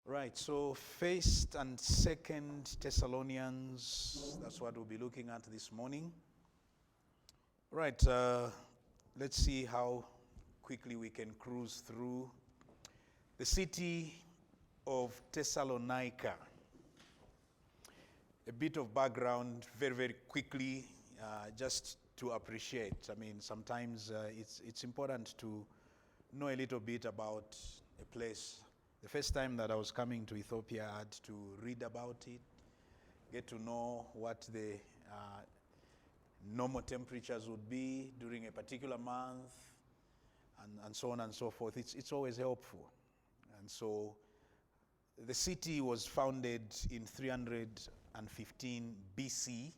Right, so First and Second Thessalonians, that's what we'll be looking at this morning. Right, let's see how quickly we can cruise through the city of Thessalonica. A bit of background very, very quickly, just to appreciate. I mean, sometimes it's important to know a little bit about a place. The first time that I was coming to Ethiopia, I had to read about it, get to know what the normal temperatures would be during a particular month, and so on and so forth. It's always helpful. And so the city was founded in 315 BC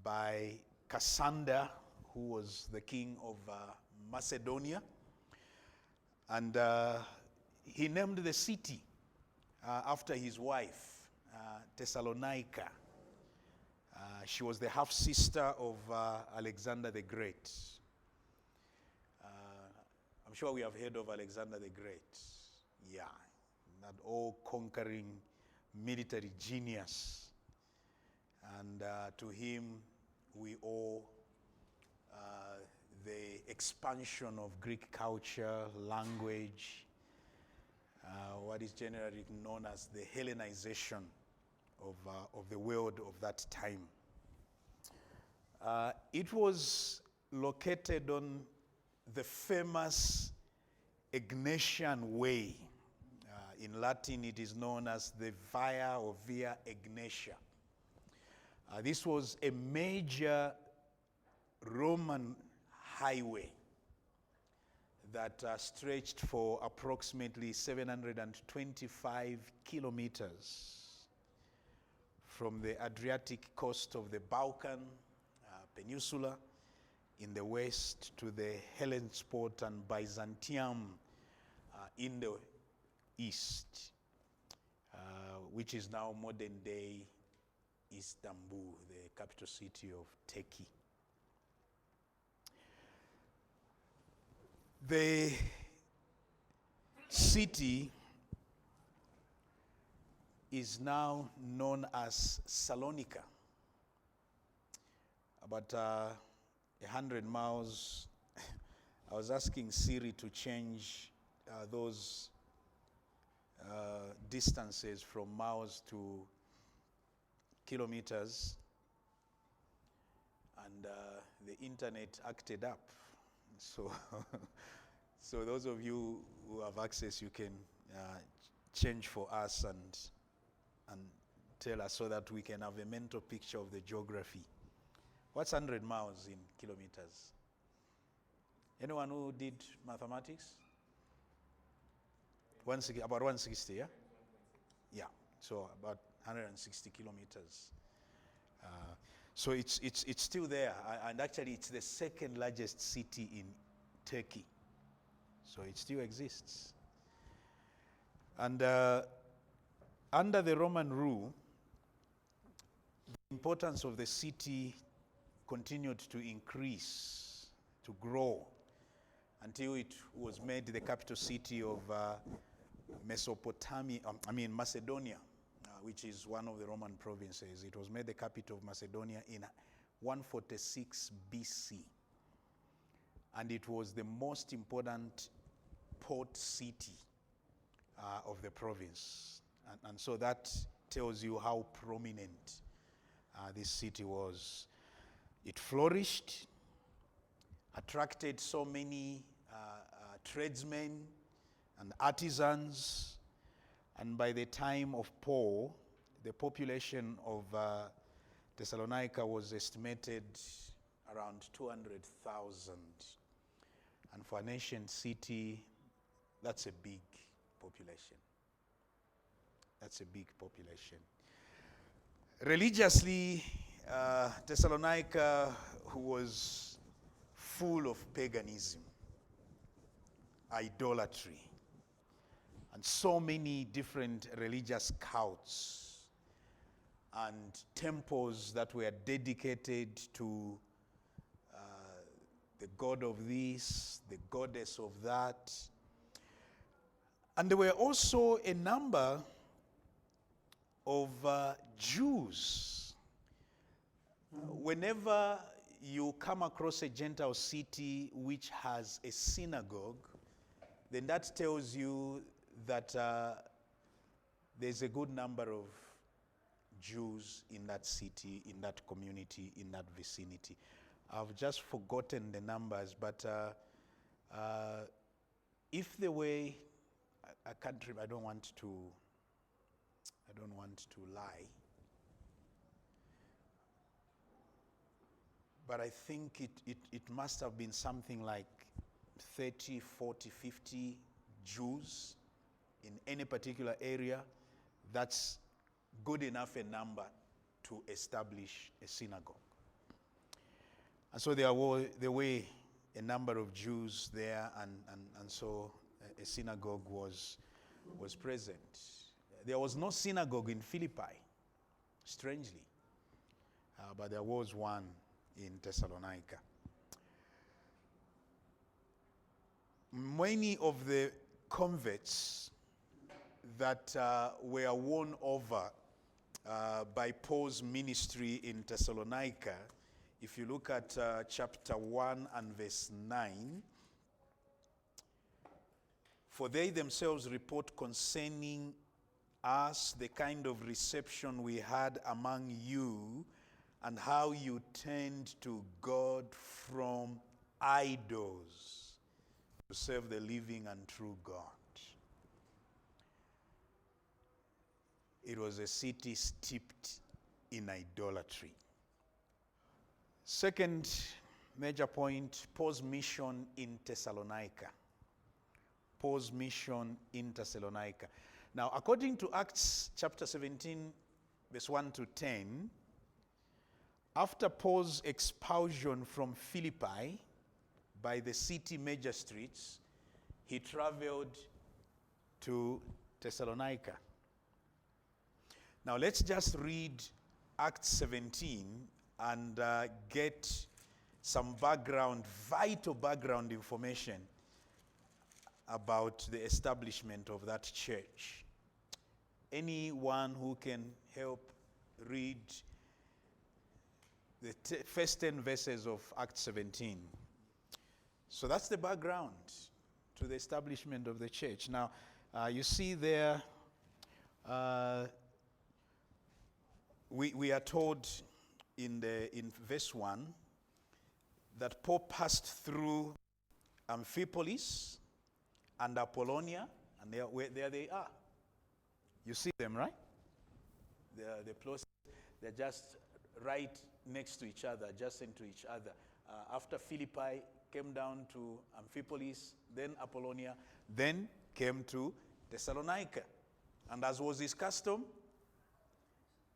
by Cassander, who was the king of Macedonia. And he named the city after his wife, Thessalonica. She was the half-sister of Alexander the Great. I'm sure we have heard of Alexander the Great. Yeah, that all-conquering military genius. And to him, we owe the expansion of Greek culture, language, what is generally known as the Hellenization of the world of that time. It was located on the famous Egnatian Way. In Latin, it is known as the Via or Via Egnatia. This was a major Roman highway that stretched for approximately 725 kilometers from the Adriatic coast of the Balkan Peninsula in the west to the Hellespont and Byzantium in the east, which is now modern-day Istanbul, the capital city of Turkey. The city is now known as Salonika. About 100 miles. I was asking Siri to change those distances from miles to kilometers, and the internet acted up. So, so those of you who have access, you can change for us and tell us so that we can have a mental picture of the geography. What's 100 miles in kilometers? Anyone who did mathematics? About 160, yeah? Yeah, so about 160 kilometers. So it's still there, and actually it's the second largest city in Turkey. So it still exists. And under the Roman rule, the importance of the city continued to increase, to grow, until it was made the capital city of Macedonia, which is one of the Roman provinces. It was made the capital of Macedonia in 146 BC. And it was the most important port city of the province. And so that tells you how prominent this city was. It flourished, attracted so many tradesmen and artisans, and by the time of Paul, the population of Thessalonica was estimated around 200,000. And for an ancient city, that's a big population. That's a big population. Religiously, Thessalonica was full of paganism, idolatry, and so many different religious cults and temples that were dedicated to the god of this, the goddess of that. And there were also a number of Jews. Whenever you come across a Gentile city which has a synagogue, then that tells you that there's a good number of Jews in that city, in that community, in that vicinity. I've just forgotten the numbers, but if the way I can't remember, I don't want to lie, but I think it must have been something like 30, 40, 50 Jews in any particular area. That's good enough a number to establish a synagogue. And so there were a number of Jews there, and so a synagogue was present. There was no synagogue in Philippi, strangely, but there was one in Thessalonica. Many of the converts that were won over by Paul's ministry in Thessalonica, if you look at chapter 1 and verse 9, for they themselves report concerning us the kind of reception we had among you, and how you turned to God from idols to serve the living and true God. It was a city steeped in idolatry. Second major point, Paul's mission in Thessalonica. Paul's mission in Thessalonica. Now, according to Acts chapter 17, verse 1 to 10, after Paul's expulsion from Philippi by the city magistrates, he traveled to Thessalonica. Now let's just read Acts 17 and get some background, vital background information about the establishment of that church. Anyone who can help read the first 10 verses of Acts 17. So that's the background to the establishment of the church. Now, you see there, we are told in verse 1 that Paul passed through Amphipolis and Apollonia, and there they are. You see them, right? They're just right next to each other, adjacent to each other. After Philippi, came down to Amphipolis, then Apollonia, then came to Thessalonica. And as was his custom,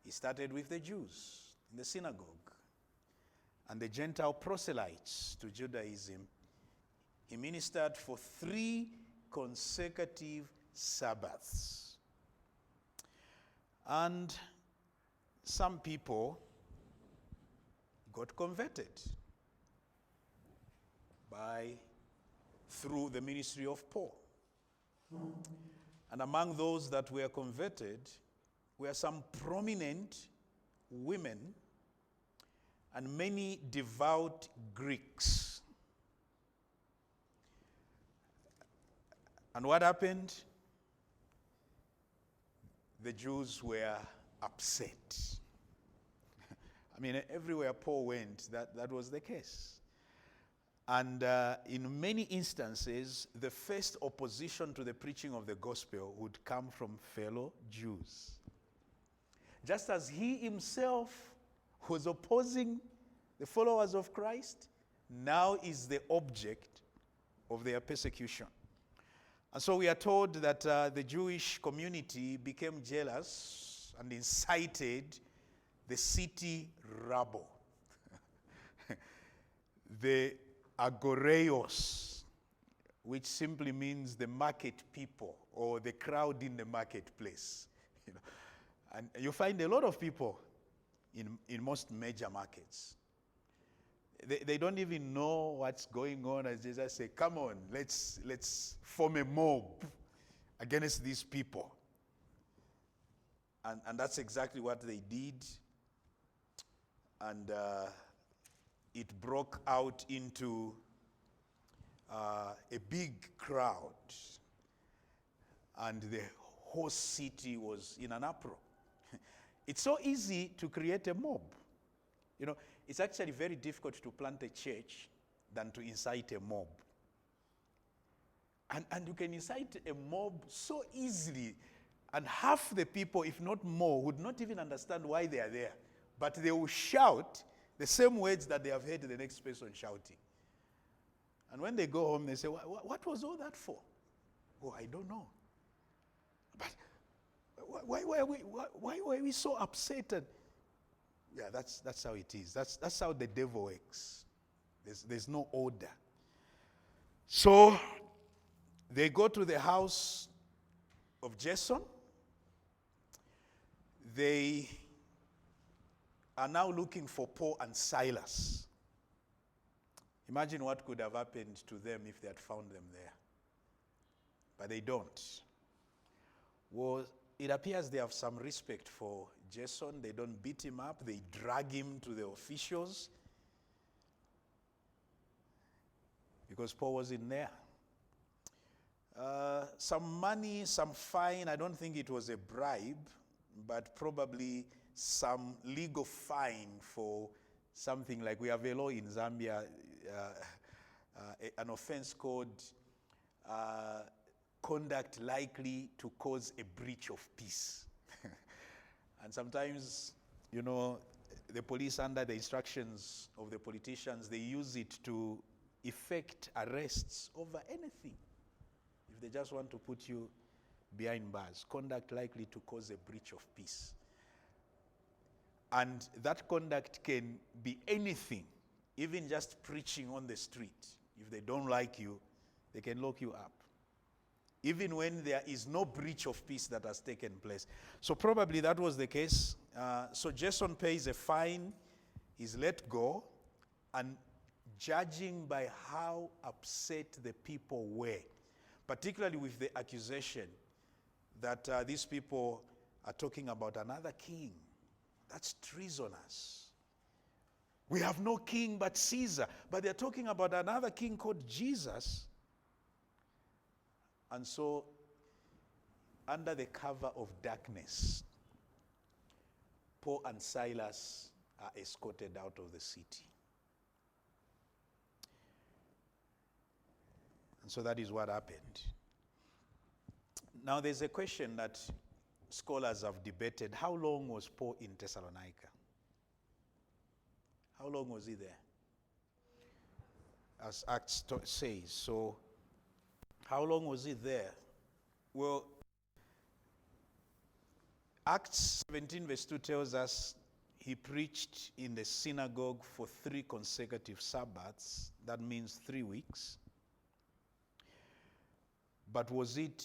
he started with the Jews in the synagogue and the Gentile proselytes to Judaism. He ministered for 3 consecutive Sabbaths. And some people got converted through the ministry of Paul. And among those that were converted were some prominent women and many devout Greeks. And what happened? The Jews were upset. I mean, everywhere Paul went, that was the case. And in many instances, the first opposition to the preaching of the gospel would come from fellow Jews. Just as he himself was opposing the followers of Christ, now is the object of their persecution. And so we are told that the Jewish community became jealous and incited the city rabble, the agoreos, which simply means the market people or the crowd in the marketplace. And you find a lot of people in most major markets. They don't even know what's going on, as Jesus say, come on, let's form a mob against these people. And that's exactly what they did. And it broke out into a big crowd. And the whole city was in an uproar. It's so easy to create a mob. You know, it's actually very difficult to plant a church than to incite a mob. And you can incite a mob so easily, and half the people, if not more, would not even understand why they are there. But they will shout the same words that they have heard the next person shouting. And when they go home, they say, what was all that for? Oh, I don't know. But why were we so upset? And yeah, that's how it is. That's how the devil works. There's no order. So they go to the house of Jason. They are now looking for Paul and Silas. Imagine what could have happened to them if they had found them there. But they don't. Well, it appears they have some respect for Jason. They don't beat him up. They drag him to the officials because Paul was in there. Some money, some fine. I don't think it was a bribe, but probably some legal fine for something like, we have a law in Zambia, an offense called conduct likely to cause a breach of peace. And sometimes, you know, the police, under the instructions of the politicians, they use it to effect arrests over anything. If they just want to put you behind bars, conduct likely to cause a breach of peace. And that conduct can be anything, even just preaching on the street. If they don't like you, they can lock you up, even when there is no breach of peace that has taken place. So probably that was the case. So Jason pays a fine, he's let go, and judging by how upset the people were, particularly with the accusation that these people are talking about another king, that's treasonous. We have no king but Caesar, but they're talking about another king called Jesus. And so, under the cover of darkness, Paul and Silas are escorted out of the city. And so that is what happened. Now there's a question that scholars have debated. How long was Paul in Thessalonica? How long was he there? As Acts says. So, how long was he there? Well, Acts 17 verse 2 tells us he preached in the synagogue for 3 consecutive Sabbaths. That means 3 weeks. But was it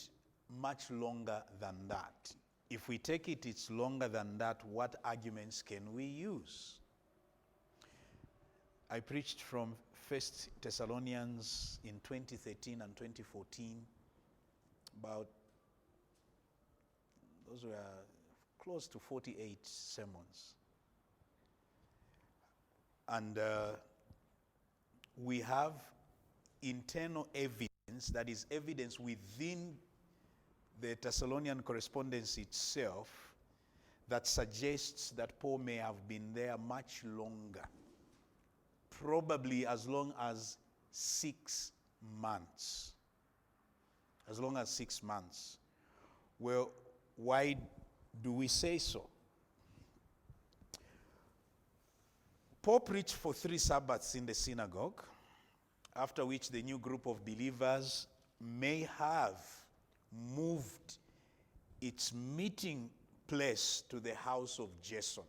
much longer than that? If we take it, it's longer than that, what arguments can we use? I preached from 1 Thessalonians in 2013 and 2014. Those were close to 48 sermons. And we have internal evidence, that is evidence within the Thessalonian correspondence itself, that suggests that Paul may have been there much longer. Probably as long as 6 months. As long as 6 months. Well, why do we say so? Paul preached for 3 Sabbaths in the synagogue, after which the new group of believers may have moved its meeting place to the house of Jason.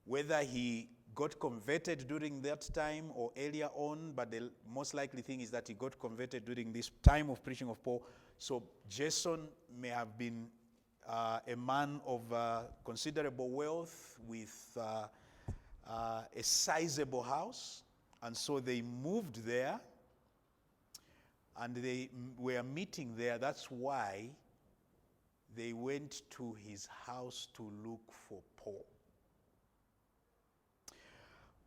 Whether he got converted during that time or earlier on, but the most likely thing is that he got converted during this time of preaching of Paul. So Jason may have been a man of considerable wealth with a sizable house, and so they moved there. And they were meeting there. That's why they went to his house to look for Paul.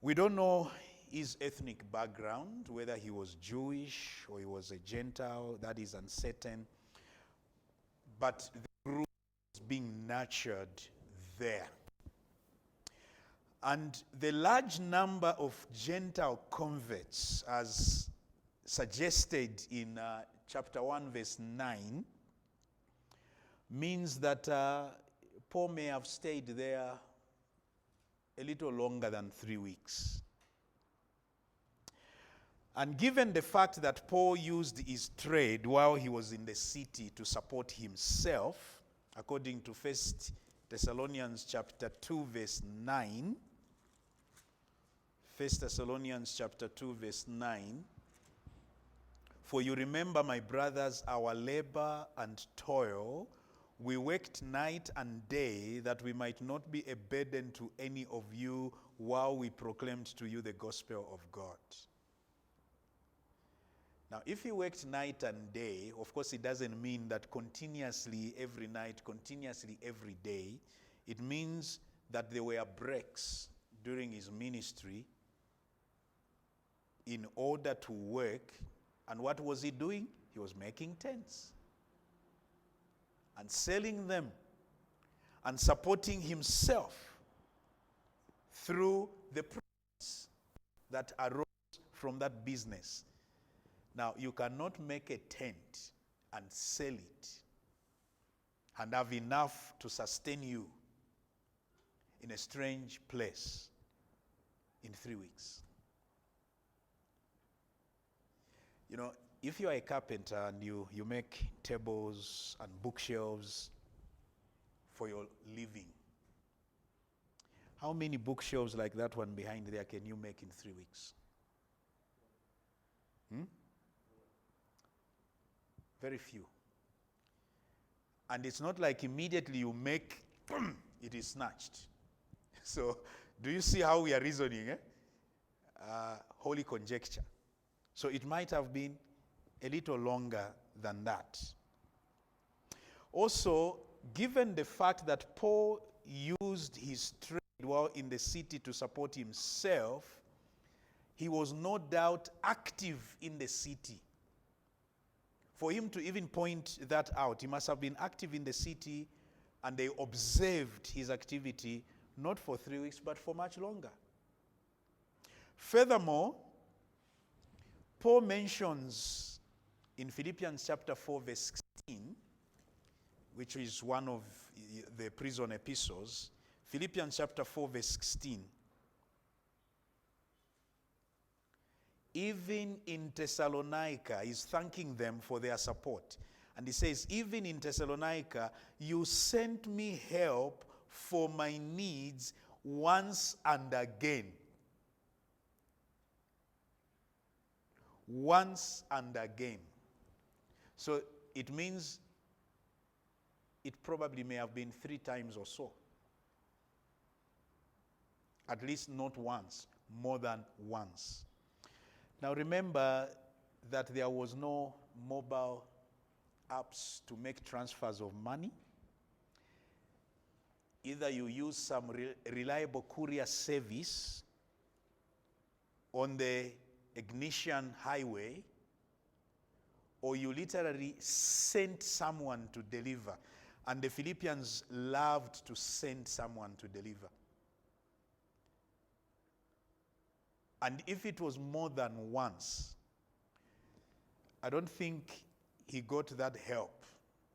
We don't know his ethnic background, whether he was Jewish or he was a Gentile. That is uncertain. But the group is being nurtured there. And the large number of Gentile converts, as suggested in chapter 1, verse 9, means that Paul may have stayed there a little longer than 3 weeks. And given the fact that Paul used his trade while he was in the city to support himself, according to 1 Thessalonians chapter 2, verse 9, 1 Thessalonians chapter 2, verse 9, "For you remember, my brothers, our labor and toil. We worked night and day that we might not be a burden to any of you while we proclaimed to you the gospel of God." Now, if he worked night and day, of course, it doesn't mean that continuously every night, continuously every day. It means that there were breaks during his ministry in order to work. And what was he doing? He was making tents and selling them and supporting himself through the profits that arose from that business. Now, you cannot make a tent and sell it and have enough to sustain you in a strange place in 3 weeks. You know, if you are a carpenter and you make tables and bookshelves for your living, how many bookshelves like that one behind there can you make in 3 weeks? Very few. And it's not like immediately you make, it is snatched. So, do you see how we are reasoning? Holy conjecture. So it might have been a little longer than that. Also, given the fact that Paul used his trade while in the city to support himself, he was no doubt active in the city. For him to even point that out, he must have been active in the city, and they observed his activity not for 3 weeks, but for much longer. Furthermore, Paul mentions in Philippians chapter 4, verse 16, which is one of the prison epistles, Philippians chapter 4, verse 16, even in Thessalonica, he's thanking them for their support. And he says, even in Thessalonica, you sent me help for my needs once and again. Once and again. So it means it probably may have been 3 times or so. At least not once, more than once. Now remember that there was no mobile apps to make transfers of money. Either you use some reliable courier service on the Ignition highway, or you literally sent someone to deliver. And the Philippians loved to send someone to deliver. And if it was more than once, I don't think he got that help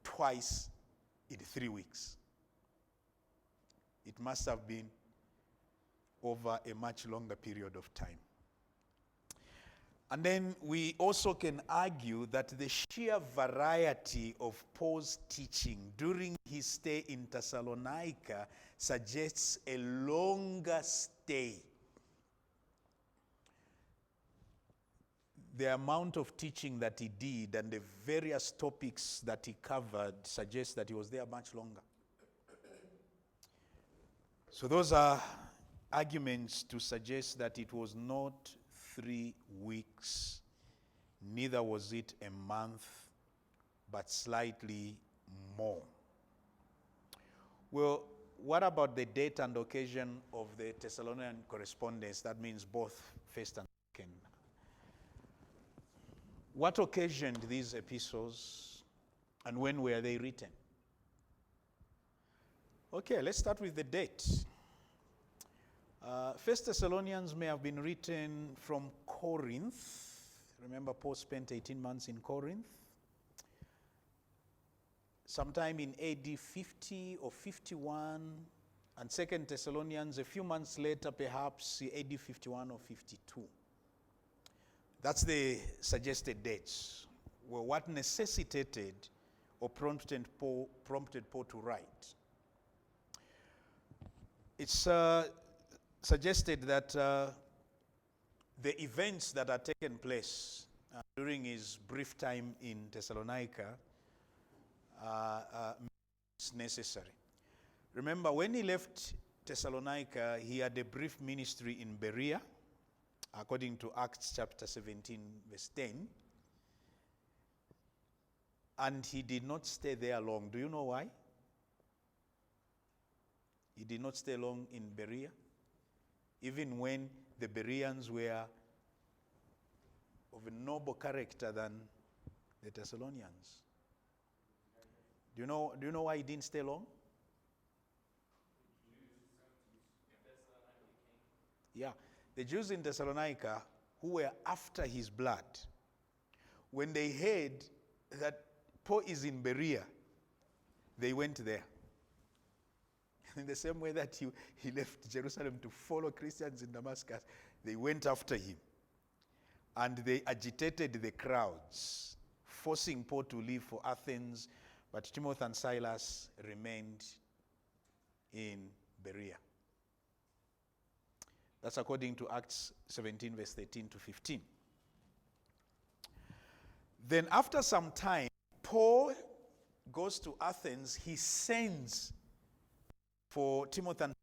twice in 3 weeks. It must have been over a much longer period of time. And then we also can argue that the sheer variety of Paul's teaching during his stay in Thessalonica suggests a longer stay. The amount of teaching that he did and the various topics that he covered suggests that he was there much longer. So those are arguments to suggest that it was not 3 weeks neither was it a month, but slightly more. Well, what about the date and occasion of the Thessalonian correspondence? That means both first and second. What occasioned these epistles, and when were they written? Okay, let's start with the date. First Thessalonians may have been written from Corinth. Remember, Paul spent 18 months in Corinth. Sometime in AD 50 or 51, and Second Thessalonians a few months later, perhaps AD 51 or 52. That's the suggested dates. Well, what necessitated or prompted Paul to write? It's suggested that the events that had taken place during his brief time in Thessalonica is necessary. Remember, when he left Thessalonica, he had a brief ministry in Berea, according to Acts chapter 17, verse 10. And he did not stay there long. Do you know why? He did not stay long in Berea, even when the Bereans were of a noble character than the Thessalonians. Do you know why he didn't stay long? Yeah. The Jews in Thessalonica, who were after his blood, when they heard that Paul is in Berea, they went there. In the same way that he left Jerusalem to follow Christians in Damascus, they went after him. And they agitated the crowds, forcing Paul to leave for Athens, but Timothy and Silas remained in Berea. That's according to Acts 17, verse 13 to 15. Then after some time, Paul goes to Athens. He sends for Timothy and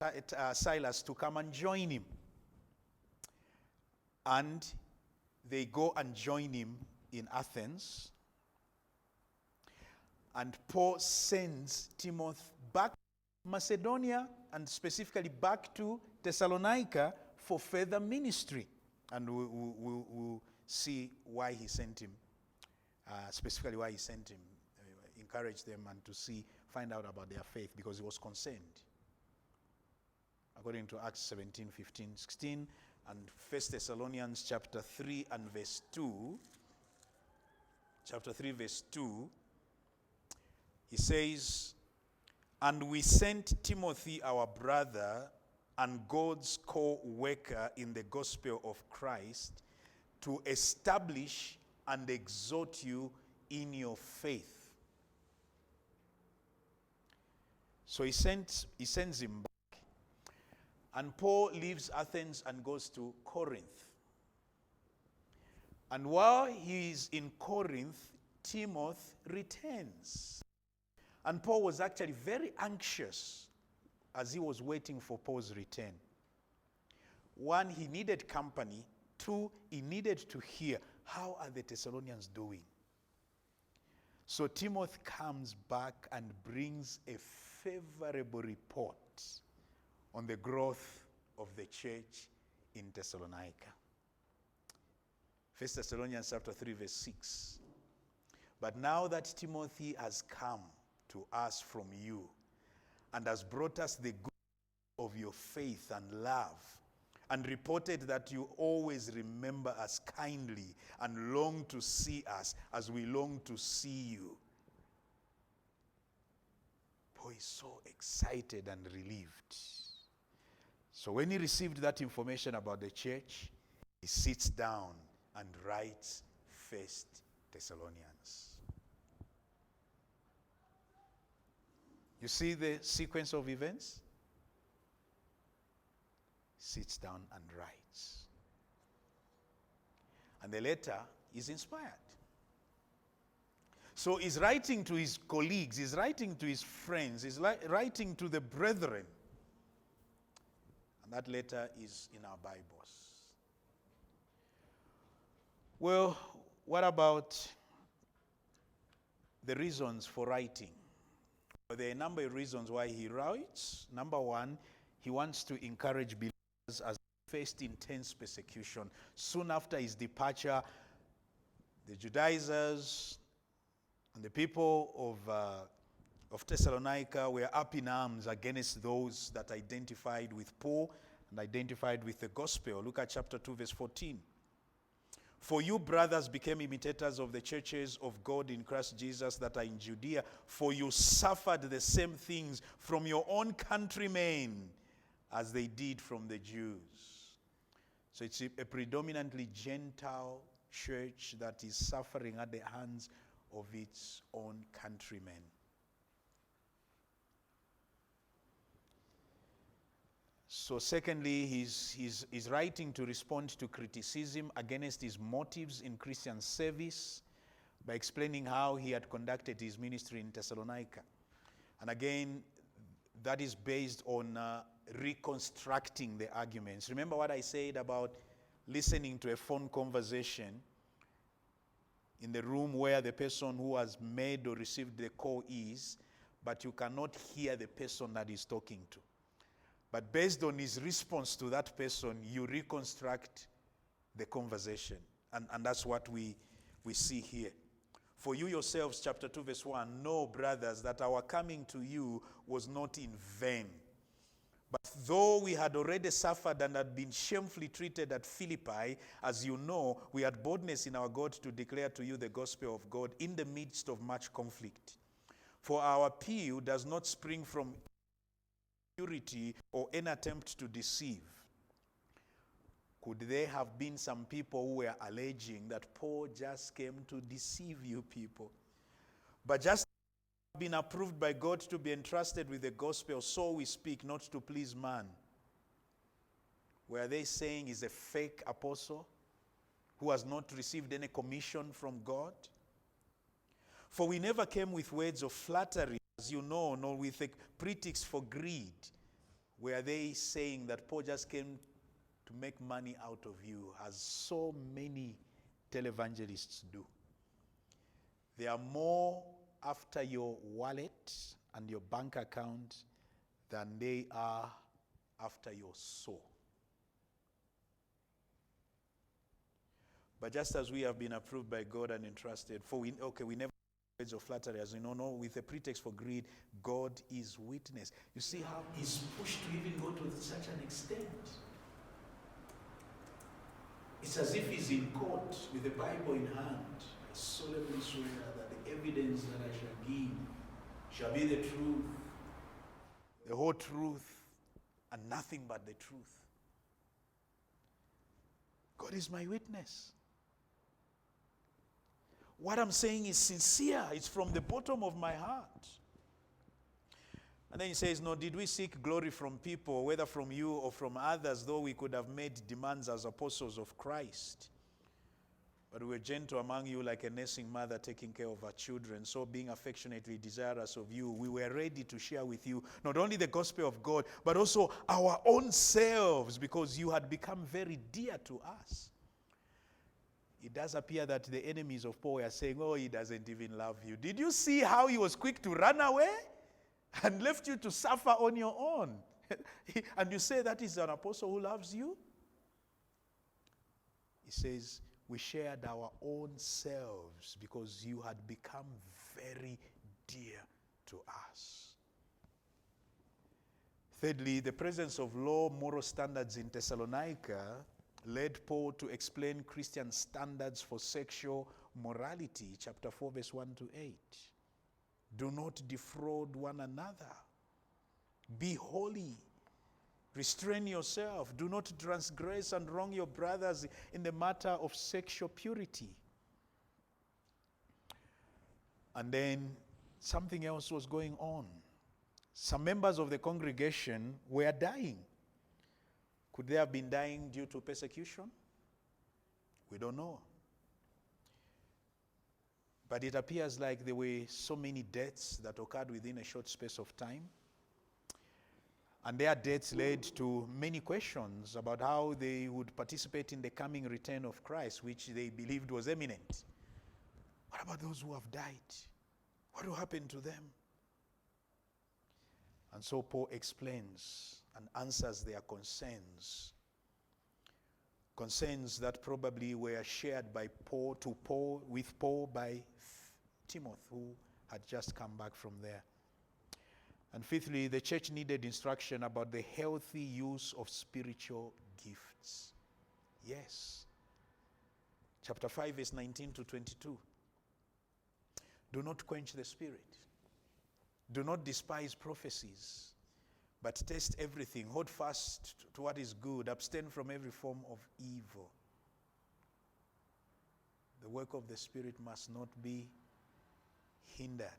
Silas to come and join him. And they go and join him in Athens. And Paul sends Timothy back to Macedonia, and specifically back to Thessalonica for further ministry. And we'll see why he sent him, specifically why he sent him, encourage them and to find out about their faith, because he was concerned. According to Acts 17, 15, 16, and 1 Thessalonians chapter 3 and verse 2, chapter 3 verse 2, he says, "And we sent Timothy our brother and God's co-worker in the gospel of Christ to establish and exhort you in your faith." So he sends him back. And Paul leaves Athens and goes to Corinth. And while he is in Corinth, Timothy returns. And Paul was actually very anxious as he was waiting for Paul's return. One, he needed company. Two, he needed to hear, how are the Thessalonians doing? So Timothy comes back and brings a favorable report on the growth of the church in Thessalonica. 1 Thessalonians chapter 3 verse 6. "But now that Timothy has come to us from you and has brought us the good of your faith and love, and reported that you always remember us kindly and long to see us as we long to see you." Paul is so excited and relieved. So when he received that information about the church, he sits down and writes 1 Thessalonians. You see the sequence of events? Sits down and writes. And the letter is inspired. So he's writing to his colleagues, he's writing to his friends, he's writing to the brethren. And that letter is in our Bibles. Well, what about the reasons for writing? Well, there are a number of reasons why he writes. Number one, he wants to encourage believers as they faced intense persecution. Soon after his departure, the Judaizers and the people of Thessalonica were up in arms against those that identified with Paul and identified with the gospel. Look at chapter 2, verse 14. For you, brothers, became imitators of the churches of God in Christ Jesus that are in Judea, for you suffered the same things from your own countrymen as they did from the Jews. So it's a predominantly Gentile church that is suffering at the hands of its own countrymen. So secondly, he's writing to respond to criticism against his motives in Christian service by explaining how he had conducted his ministry in Thessalonica. And again, that is based on reconstructing the arguments. Remember what I said about listening to a phone conversation in the room where the person who has made or received the call is, but you cannot hear the person that is talking to. But based on his response to that person, you reconstruct the conversation. And that's what we see here. For you yourselves, chapter 2, verse 1, know, brothers, that our coming to you was not in vain. But though we had already suffered and had been shamefully treated at Philippi, as you know, we had boldness in our God to declare to you the gospel of God in the midst of much conflict. For our appeal does not spring from purity or an attempt to deceive. Could there have been some people who were alleging that Paul just came to deceive you people? But just been approved by God to be entrusted with the gospel, so we speak, not to please man. Were they saying he's a fake apostle who has not received any commission from God? For we never came with words of flattery, as you know, nor with a pretext for greed. Were they saying that Paul just came to make money out of you, as so many televangelists do? They are more after your wallet and your bank account than they are after your soul. But just as we have been approved by God and entrusted, we never words of flattery, as you know, no, with a pretext for greed. God is witness. You see how he's pushed to even go to such an extent. It's as if he's in court with the Bible in hand. I solemnly swear that the evidence that I shall give shall be the truth, the whole truth, and nothing but the truth. God is my witness. What I'm saying is sincere. It's from the bottom of my heart. And then he says, no, did we seek glory from people, whether from you or from others, though we could have made demands as apostles of Christ? But we were gentle among you like a nursing mother taking care of her children. So being affectionately desirous of you, we were ready to share with you not only the gospel of God, but also our own selves, because you had become very dear to us. It does appear that the enemies of Paul are saying, oh, he doesn't even love you. Did you see how he was quick to run away and left you to suffer on your own? And you say that is an apostle who loves you? He says, we shared our own selves because you had become very dear to us. Thirdly, the presence of low moral standards in Thessalonica led Paul to explain Christian standards for sexual morality, chapter 4, verse 1 to 8. Do not defraud one another. Be holy. Restrain yourself. Do not transgress and wrong your brothers in the matter of sexual purity. And then something else was going on. Some members of the congregation were dying. Could they have been dying due to persecution? We don't know. But it appears like there were so many deaths that occurred within a short space of time. And their deaths led to many questions about how they would participate in the coming return of Christ, which they believed was imminent. What about those who have died? What will happen to them? And so Paul explains and answers their concerns. Concerns that probably were shared by with Paul by Timothy, who had just come back from there. And fifthly, the church needed instruction about the healthy use of spiritual gifts. Yes. Chapter 5, verse 19 to 22. Do not quench the spirit. Do not despise prophecies, but test everything. Hold fast to what is good. Abstain from every form of evil. The work of the Spirit must not be hindered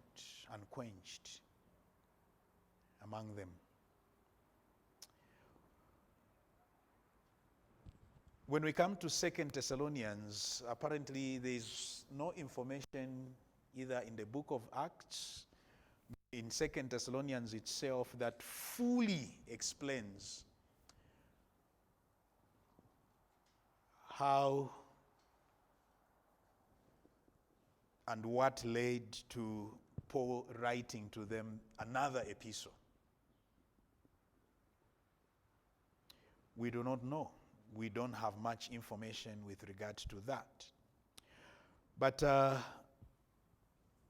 and quenched among them. When we come to 2 Thessalonians, apparently there is no information either in the book of Acts, in 2 Thessalonians itself, that fully explains how and what led to Paul writing to them another epistle. We do not know. We don't have much information with regard to that. But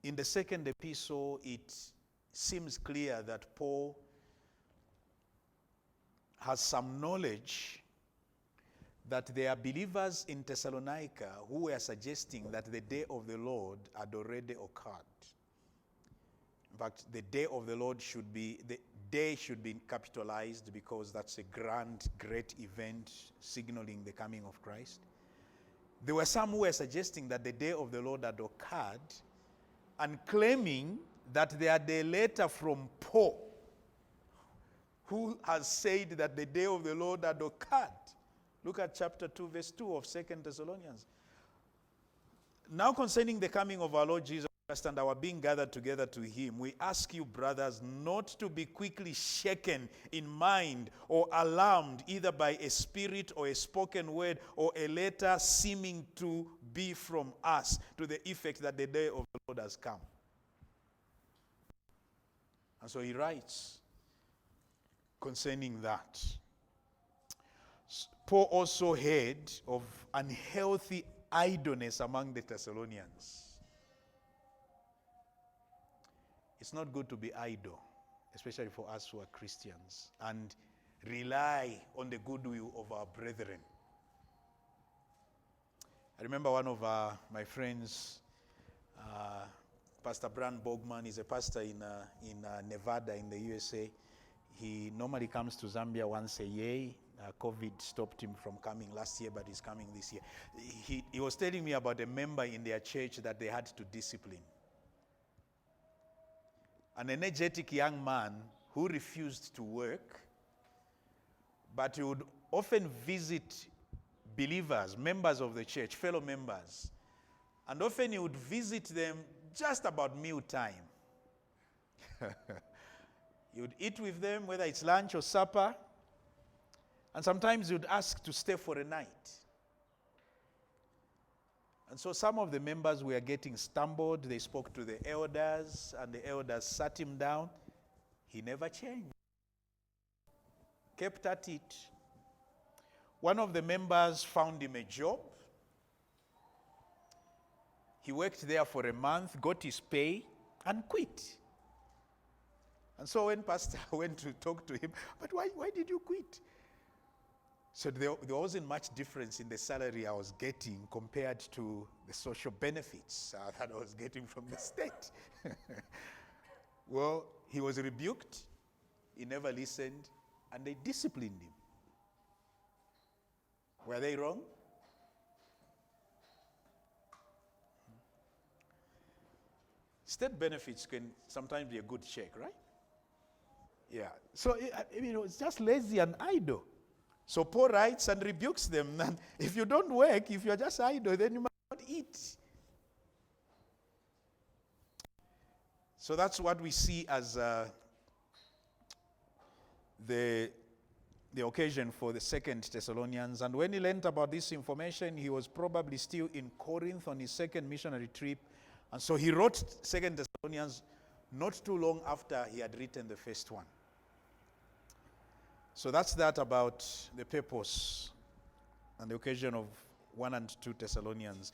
in the second epistle, it seems clear that Paul has some knowledge that there are believers in Thessalonica who were suggesting that the day of the Lord had already occurred. In fact, the day of the Lord the day should be capitalized because that's a great event signaling the coming of Christ. There were some who were suggesting that the day of the Lord had occurred and claiming that they had a letter from Paul who has said that the day of the Lord had occurred. Look at chapter 2, verse 2 of 2 Thessalonians. Now concerning the coming of our Lord Jesus Christ and our being gathered together to him, we ask you, brothers, not to be quickly shaken in mind or alarmed either by a spirit or a spoken word or a letter seeming to be from us, to the effect that the day of the Lord has come. And so he writes concerning that. Paul also heard of unhealthy idleness among the Thessalonians. It's not good to be idle, especially for us who are Christians, and rely on the goodwill of our brethren. I remember one of my friends, Pastor Bran Bogman, is a pastor in Nevada in the USA. He normally comes to Zambia once a year. COVID stopped him from coming last year, but he's coming this year. He was telling me about a member in their church that they had to discipline. An energetic young man who refused to work, but he would often visit believers, members of the church, fellow members. And often he would visit them just about meal time. He would eat with them, whether it's lunch or supper. And sometimes he would ask to stay for a night. And so some of the members were getting stumbled. They spoke to the elders, and the elders sat him down. He never changed. Kept at it. One of the members found him a job. He worked there for a month, got his pay, and quit. And so when Pastor went to talk to him, but why did you quit? So there wasn't much difference in the salary I was getting compared to the social benefits that I was getting from the state. Well, he was rebuked. He never listened, and they disciplined him. Were they wrong? State benefits can sometimes be a good check, right? Yeah. So, it's just lazy and idle. So Paul writes and rebukes them. And if you don't work, if you're just idle, then you must not eat. So that's what we see as the occasion for the 2 Thessalonians. And when he learned about this information, he was probably still in Corinth on his second missionary trip. And so he wrote 2 Thessalonians not too long after he had written the first one. So that's that about the purpose and the occasion of 1 and 2 Thessalonians.